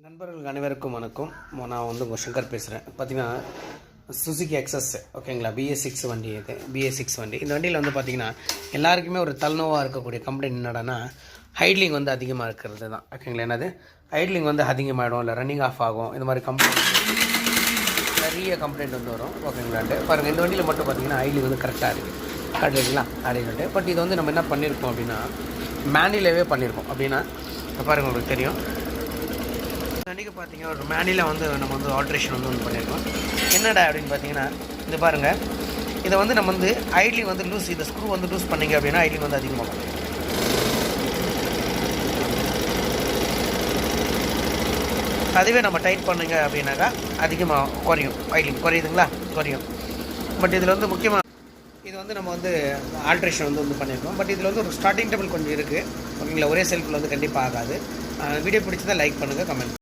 நண்பர்கள் அனைவருக்கும் வணக்கம். நான் உங்கள் சங்கர் பேசுகிறேன். பார்த்தீங்கன்னா சுசுகி எக்ஸஸ் ஓகேங்களா, BS6 வண்டி. இது BS6 வண்டி. இந்த வண்டியில் பார்த்திங்கன்னா எல்லாருக்குமே ஒரு தல்னோவாக இருக்கக்கூடிய கம்ப்ளைண்ட் என்னடானா ஹைட்லிங் அதிகமாக இருக்கிறது தான். ஓகேங்களா, என்னது ஹைட்லிங் அதிகமாகிடும், இல்லை ரன்னிங் ஆஃப் ஆகும், இந்த மாதிரி கம்ப்ளைண்ட் நிறைய கம்ப்ளைண்ட் வரும். ஓகேங்களான்ட்டு பாருங்கள், இந்த வண்டியில் மட்டும் பார்த்திங்கன்னா ஹைட்லிங் கரெக்டாக இருக்குது காட்டுறீங்களா அப்படின்ட்டு. பட் இது நம்ம என்ன பண்ணியிருக்கோம் அப்படின்னா மேனுவலாகவே பண்ணியிருக்கோம். அப்படின்னா பாருங்கள், உங்களுக்கு தெரியும் வண்டிக்கு பார்த்தீங்கன்னா ஒரு மேனியில் நம்ம ஆல்ட்ரேஷன் ஒன்று பண்ணியிருக்கோம். என்னடா அப்படின்னு பார்த்தீங்கன்னா இது பாருங்கள், இதை நம்ம ஐட்லிங் லூஸ், இதை ஸ்க்ரூ லூஸ் பண்ணிங்க அப்படின்னா ஐட்லிங் அதிகமாகும். அதுவே நம்ம டைட் பண்ணுங்க அப்படின்னாக்கா அதிகமாக குறையும், ஐட்லிங் குறையுதுங்களா, குறையும். பட் இதில் முக்கியமாக இது நம்ம ஆல்ட்ரேஷன் பண்ணியிருக்கோம். பட் இதில் ஒரு ஸ்டார்டிங் டேபிள் கொஞ்சம் இருக்குது. ஓகேங்களா, ஒரே செல்ஃபில் கண்டிப்பாக ஆகாது. வீடியோ பிடிச்சதை லைக் பண்ணுங்கள், கமெண்ட்